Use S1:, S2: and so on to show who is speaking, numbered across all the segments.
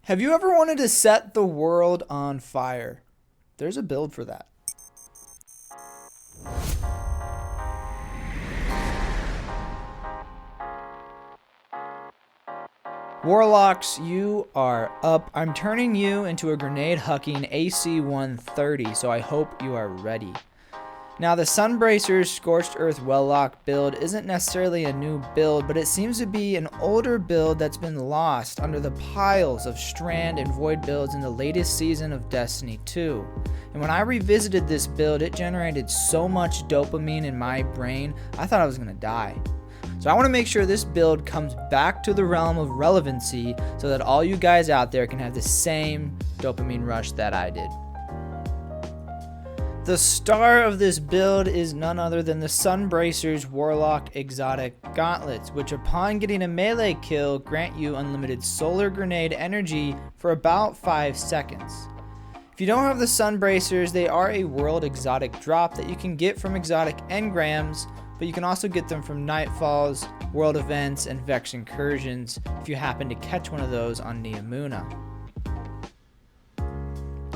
S1: Have you ever wanted to set the world on fire? There's a build for that. Warlocks, you are up. I'm turning you into a grenade-hucking AC-130, so I hope you are ready. Now, the Sunbracer's Scorched Earth Warlock build isn't necessarily a new build, but it seems to be an older build that's been lost under the piles of Strand and Void builds in the latest season of Destiny 2. And when I revisited this build, it generated so much dopamine in my brain, I thought I was going to die. So I want to make sure this build comes back to the realm of relevancy so that all you guys out there can have the same dopamine rush that I did. The star of this build is none other than the Sunbracer's Warlock Exotic Gauntlets, which upon getting a melee kill grant you unlimited solar grenade energy for about 5 seconds. If you don't have the Sunbracers, they are a world exotic drop that you can get from exotic engrams, but you can also get them from Nightfalls, world events, and Vex incursions if you happen to catch one of those on Neomuna.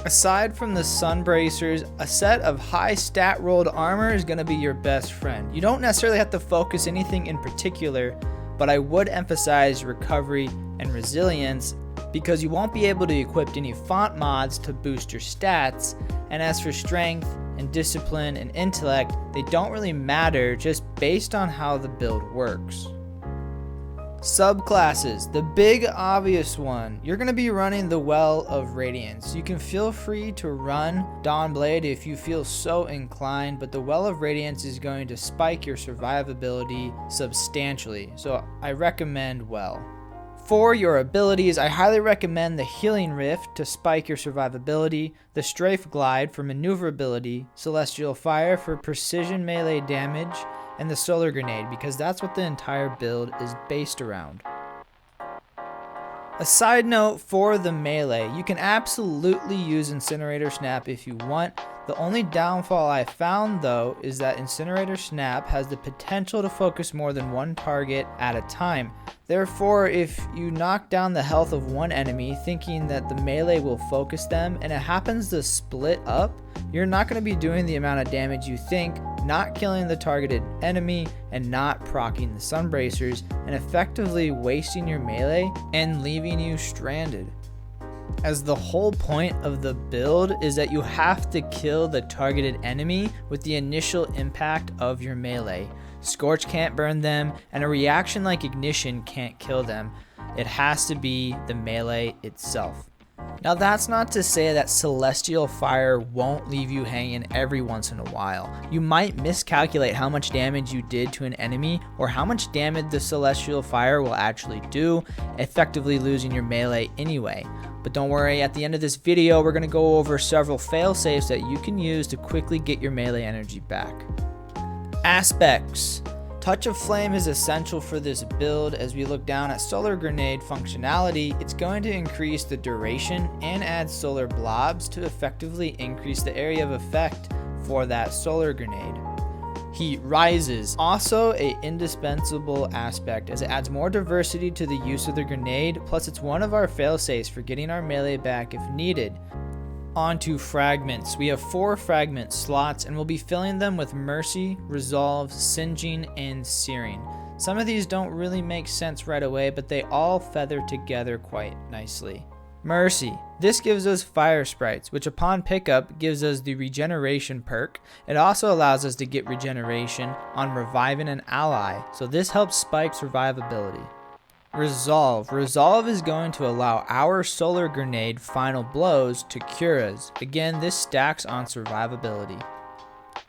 S1: Aside from the Sunbracers, a set of high stat rolled armor is going to be your best friend. You don't necessarily have to focus anything in particular, but I would emphasize recovery and resilience because you won't be able to equip any font mods to boost your stats, and as for strength and discipline and intellect, they don't really matter just based on how the build works. Subclasses, the big obvious one, you're going to be running the Well of Radiance. You can feel free to run Dawnblade if you feel so inclined, but the Well of Radiance is going to spike your survivability substantially, so I recommend Well. For your abilities, I highly recommend the Healing Rift to spike your survivability, the Strafe Glide for maneuverability, Celestial Fire for precision melee damage, and the Solar Grenade because that's what the entire build is based around. A side note for the melee, you can absolutely use Incinerator Snap if you want. The only downfall I found though is that Incinerator Snap has the potential to focus more than one target at a time. Therefore, if you knock down the health of one enemy thinking that the melee will focus them and it happens to split up, you're not going to be doing the amount of damage you think, not killing the targeted enemy, and not proccing the Sunbracers, and effectively wasting your melee and leaving you stranded. As the whole point of the build is that you have to kill the targeted enemy with the initial impact of your melee. Scorch can't burn them, and a reaction like Ignition can't kill them. It has to be the melee itself. Now that's not to say that Celestial Fire won't leave you hanging every once in a while. You might miscalculate how much damage you did to an enemy or how much damage the Celestial Fire will actually do, effectively losing your melee anyway. But don't worry, at the end of this video we're going to go over several failsafes that you can use to quickly get your melee energy back. Aspects. Touch of Flame is essential for this build. As we look down at Solar Grenade functionality, it's going to increase the duration and add solar blobs to effectively increase the area of effect for that Solar Grenade. Heat Rises, also a indispensable aspect as it adds more diversity to the use of the grenade, plus it's one of our failsafes for getting our melee back if needed. On to fragments. We have 4 fragment slots and we'll be filling them with Mercy, Resolve, Singeing, and Searing. Some of these don't really make sense right away, but they all feather together quite nicely. Mercy. This gives us Fire Sprites, which upon pickup gives us the Regeneration perk. It also allows us to get Regeneration on reviving an ally, so this helps spike survivability. Resolve. Resolve is going to allow our Solar Grenade final blows to cure us. Again, this stacks on survivability.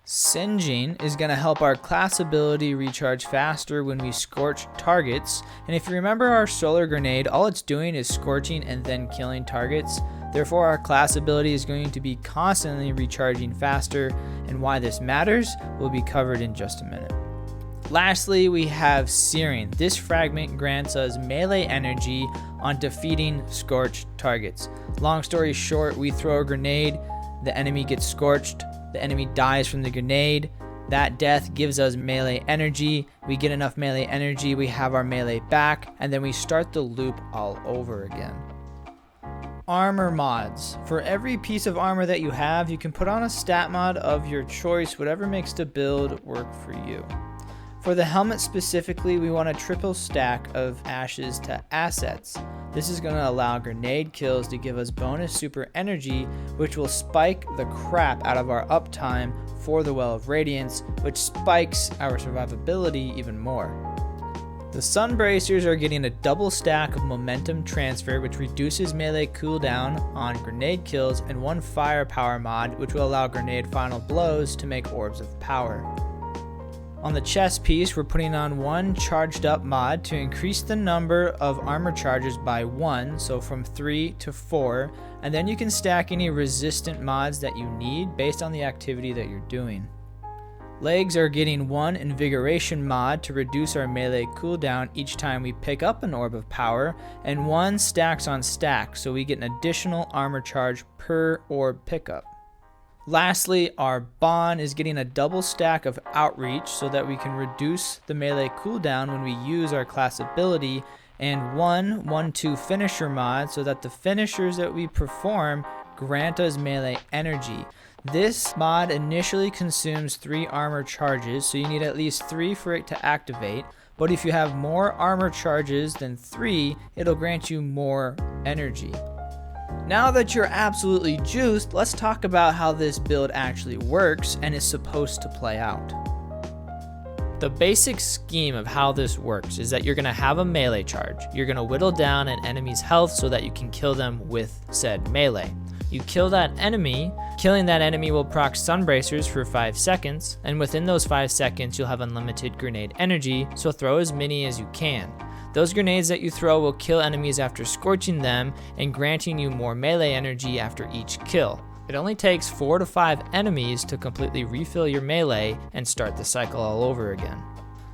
S1: Singeing is going to help our class ability recharge faster when we scorch targets, and if you remember our Solar Grenade, all it's doing is scorching and then killing targets. Therefore, our class ability is going to be constantly recharging faster, and why this matters will be covered in just a minute. Lastly, we have Searing. This fragment grants us melee energy on defeating scorched targets. Long story short, we throw a grenade, the enemy gets scorched, the enemy dies from the grenade, that death gives us melee energy, we get enough melee energy, we have our melee back, and then we start the loop all over again. Armor mods. For every piece of armor that you have, you can put on a stat mod of your choice, whatever makes the build work for you. For the helmet specifically, we want a triple stack of ashes to assets. This is going to allow grenade kills to give us bonus super energy, which will spike the crap out of our uptime for the Well of Radiance, which spikes our survivability even more. The Sun Bracers are getting a double stack of momentum transfer, which reduces melee cooldown on grenade kills, and one firepower mod, which will allow grenade final blows to make orbs of power. On the chest piece, we're putting on one charged up mod to increase the number of armor charges by 1, so from 3 to 4, and then you can stack any resistant mods that you need based on the activity that you're doing. Legs are getting one invigoration mod to reduce our melee cooldown each time we pick up an orb of power, and one stacks on stack, so we get an additional armor charge per orb pickup. Lastly, our Bond is getting a double stack of outreach so that we can reduce the melee cooldown when we use our class ability, and one 1-2 finisher mod so that the finishers that we perform grant us melee energy. This mod initially consumes 3 armor charges, so you need at least 3 for it to activate, but if you have more armor charges than 3, it'll grant you more energy. Now that you're absolutely juiced, let's talk about how this build actually works and is supposed to play out. The basic scheme of how this works is that you're going to have a melee charge. You're going to whittle down an enemy's health so that you can kill them with said melee. You kill that enemy, killing that enemy will proc Sun Bracers for 5 seconds, and within those 5 seconds you'll have unlimited grenade energy, so throw as many as you can. Those grenades that you throw will kill enemies after scorching them and granting you more melee energy after each kill. It only takes 4 to 5 enemies to completely refill your melee and start the cycle all over again.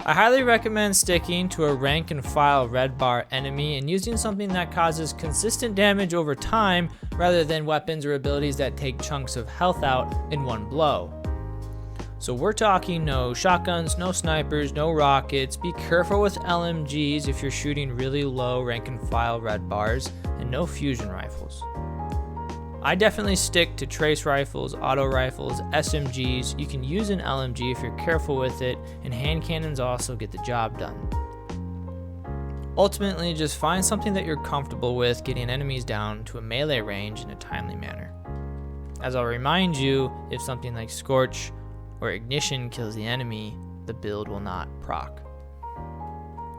S1: I highly recommend sticking to a rank and file red bar enemy and using something that causes consistent damage over time rather than weapons or abilities that take chunks of health out in one blow. So we're talking no shotguns, no snipers, no rockets. Be careful with LMGs if you're shooting really low rank and file red bars, and no fusion rifles. I definitely stick to trace rifles, auto rifles, SMGs. You can use an LMG if you're careful with it, and hand cannons also get the job done. Ultimately, just find something that you're comfortable with getting enemies down to a melee range in a timely manner. As I'll remind you, if something like Scorch or Ignition kills the enemy, the build will not proc.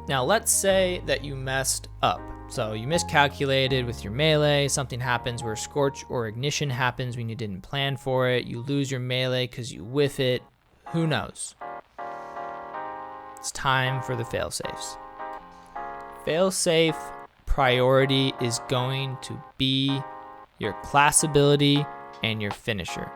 S1: Now let's say that you messed up. So you miscalculated with your melee, something happens where Scorch or Ignition happens when you didn't plan for it, you lose your melee because you whiff it, who knows? It's time for the failsafes. Failsafe priority is going to be your class ability and your finisher.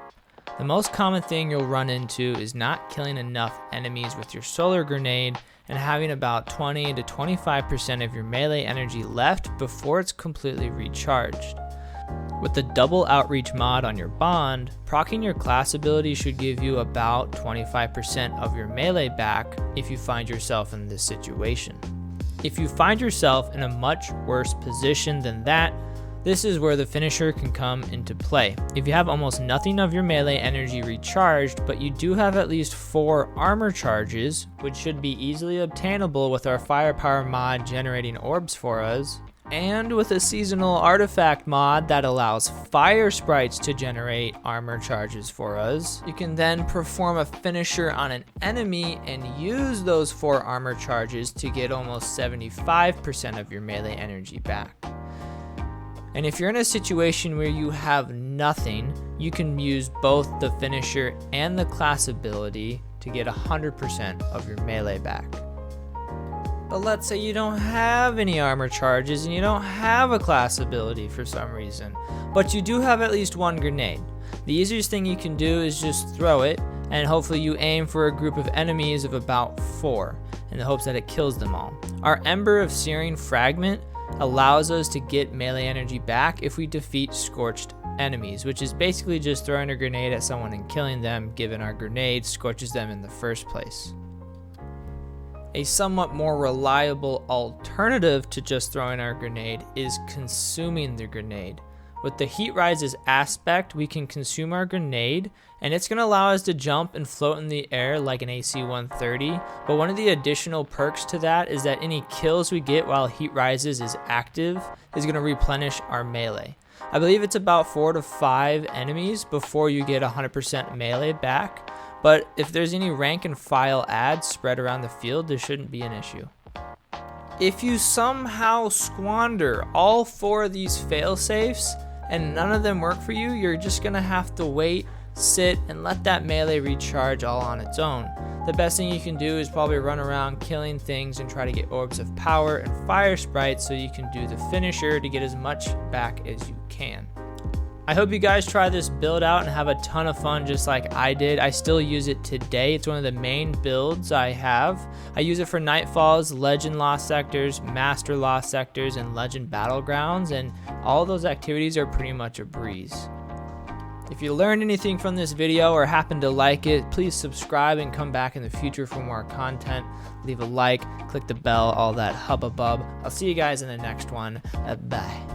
S1: The most common thing you'll run into is not killing enough enemies with your solar grenade and having about 20 to 25% of your melee energy left before it's completely recharged. With the double outreach mod on your Bond, proccing your class ability should give you about 25% of your melee back if you find yourself in this situation. If you find yourself in a much worse position than that, this is where the finisher can come into play. If you have almost nothing of your melee energy recharged, but you do have at least 4 armor charges, which should be easily obtainable with our firepower mod generating orbs for us, and with a seasonal artifact mod that allows fire sprites to generate armor charges for us, you can then perform a finisher on an enemy and use those 4 armor charges to get almost 75% of your melee energy back. And if you're in a situation where you have nothing, you can use both the finisher and the class ability to get 100% of your melee back. But let's say you don't have any armor charges and you don't have a class ability for some reason, but you do have at least 1 grenade. The easiest thing you can do is just throw it, and hopefully you aim for a group of enemies of about 4 in the hopes that it kills them all. Our Ember of Searing Fragment allows us to get melee energy back if we defeat scorched enemies, which is basically just throwing a grenade at someone and killing them, given our grenade scorches them in the first place. A somewhat more reliable alternative to just throwing our grenade is consuming the grenade, With the heat rises aspect, we can consume our grenade, and it's going to allow us to jump and float in the air like an AC-130. But one of the additional perks to that is that any kills we get while heat rises is active is going to replenish our melee. I believe it's about 4 to 5 enemies before you get 100% melee back, but if there's any rank and file ads spread around the field, this shouldn't be an issue. If you somehow squander all 4 of these fail safes and none of them work for you, you're just gonna have to wait, sit, and let that melee recharge all on its own. The best thing you can do is probably run around killing things and try to get orbs of power and fire sprites so you can do the finisher to get as much back as you can. I hope you guys try this build out and have a ton of fun just like I did. I still use it today. It's one of the main builds I have. I use it for Nightfalls, Legend Lost Sectors, Master Lost Sectors, and Legend Battlegrounds, and all those activities are pretty much a breeze. If you learned anything from this video or happen to like it, please subscribe and come back in the future for more content. Leave a like, click the bell, all that hubba bub. I'll see you guys in the next one. Bye.